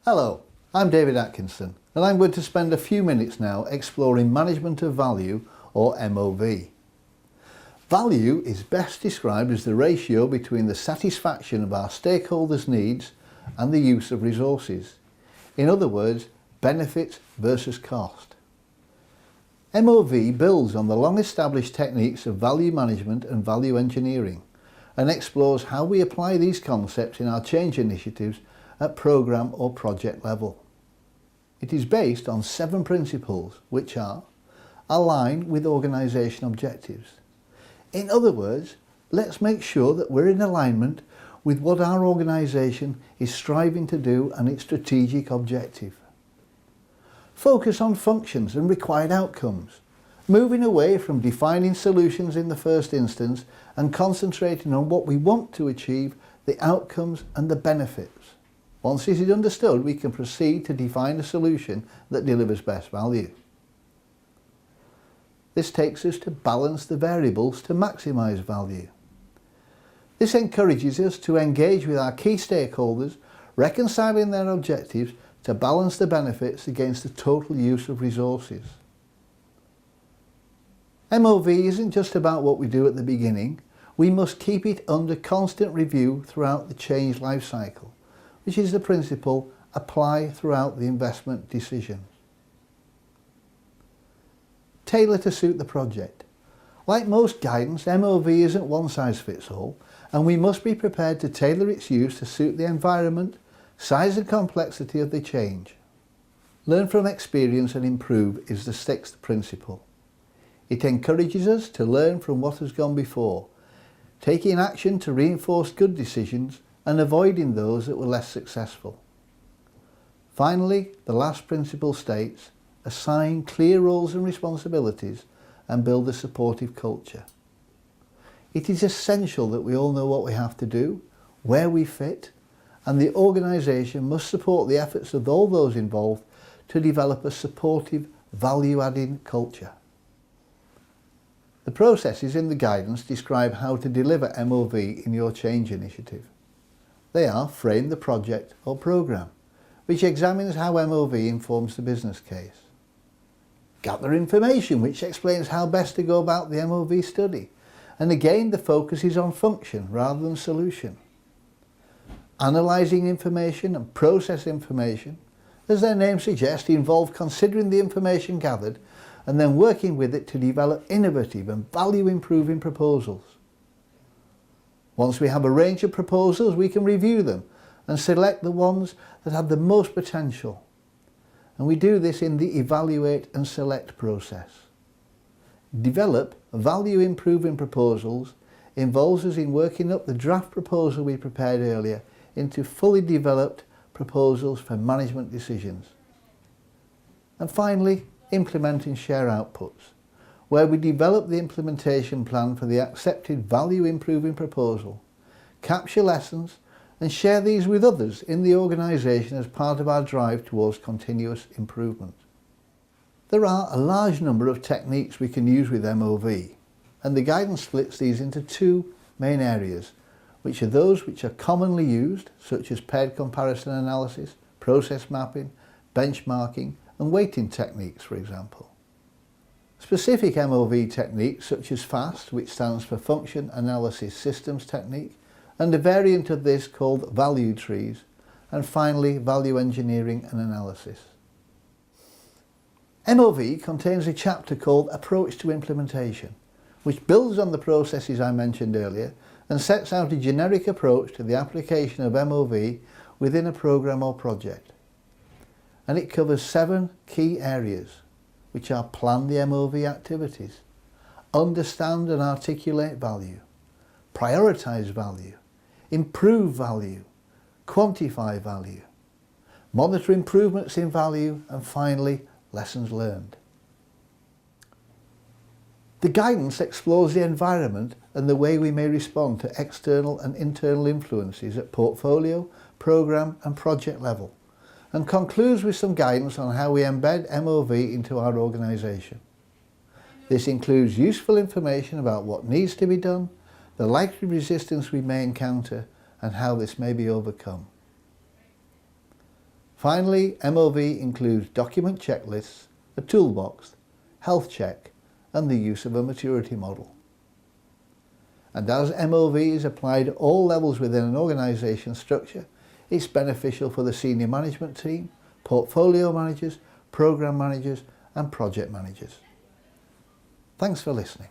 Hello, I'm David Atkinson and I'm going to spend a few minutes now exploring management of value, or MOV. Value is best described as the ratio between the satisfaction of our stakeholders' needs and the use of resources. In other words, benefit versus cost. MOV builds on the long-established techniques of value management and value engineering and explores how we apply these concepts in our change initiatives at programme or project level. It is based on 7 principles which are: align with organisation objectives. In other words, let's make sure that we're in alignment with what our organisation is striving to do and its strategic objective. Focus on functions and required outcomes, moving away from defining solutions in the first instance and concentrating on what we want to achieve, the outcomes and the benefits. Once this is understood, we can proceed to define a solution that delivers best value. This takes us to balance the variables to maximise value. This encourages us to engage with our key stakeholders, reconciling their objectives to balance the benefits against the total use of resources. MOV isn't just about what we do at the beginning. We must keep it under constant review throughout the change life cycle, which is the principle apply throughout the investment decision. Tailor to suit the project. Like most guidance, MOV isn't one size fits all, and we must be prepared to tailor its use to suit the environment, size and complexity of the change. Learn from experience and improve is the 6th principle. It encourages us to learn from what has gone before, taking action to reinforce good decisions and avoiding those that were less successful. Finally, the last principle states, assign clear roles and responsibilities and build a supportive culture. It is essential that we all know what we have to do, where we fit, and the organisation must support the efforts of all those involved to develop a supportive, value-adding culture. The processes in the guidance describe how to deliver MOV in your change initiative. They are: frame the project or programme, which examines how MOV informs the business case. Gather information, which explains how best to go about the MOV study, and again the focus is on function rather than solution. Analysing information and process information, as their name suggests, involve considering the information gathered and then working with it to develop innovative and value-improving proposals. Once we have a range of proposals, we can review them and select the ones that have the most potential. And we do this in the evaluate and select process. Develop value-improving proposals involves us in working up the draft proposal we prepared earlier into fully developed proposals for management decisions. And finally, implement and share outputs, where we develop the implementation plan for the accepted value-improving proposal, capture lessons and share these with others in the organisation as part of our drive towards continuous improvement. There are a large number of techniques we can use with MOV, and the guidance splits these into 2 main areas, which are those which are commonly used, such as paired comparison analysis, process mapping, benchmarking and weighting techniques, for example. Specific MOV techniques such as FAST, which stands for Function Analysis Systems Technique, and a variant of this called value trees, and finally value engineering and analysis. MOV contains a chapter called Approach to Implementation, which builds on the processes I mentioned earlier and sets out a generic approach to the application of MOV within a programme or project. And it covers 7 key areas, which are: plan the MOV activities, understand and articulate value, prioritise value, improve value, quantify value, monitor improvements in value, and finally, lessons learned. The guidance explores the environment and the way we may respond to external and internal influences at portfolio, programme and project level, and concludes with some guidance on how we embed MOV into our organisation. This includes useful information about what needs to be done, the likely resistance we may encounter, and how this may be overcome. Finally, MOV includes document checklists, a toolbox, health check, and the use of a maturity model. And as MOV is applied at all levels within an organisation structure, it's beneficial for the senior management team, portfolio managers, programme managers and project managers. Thanks for listening.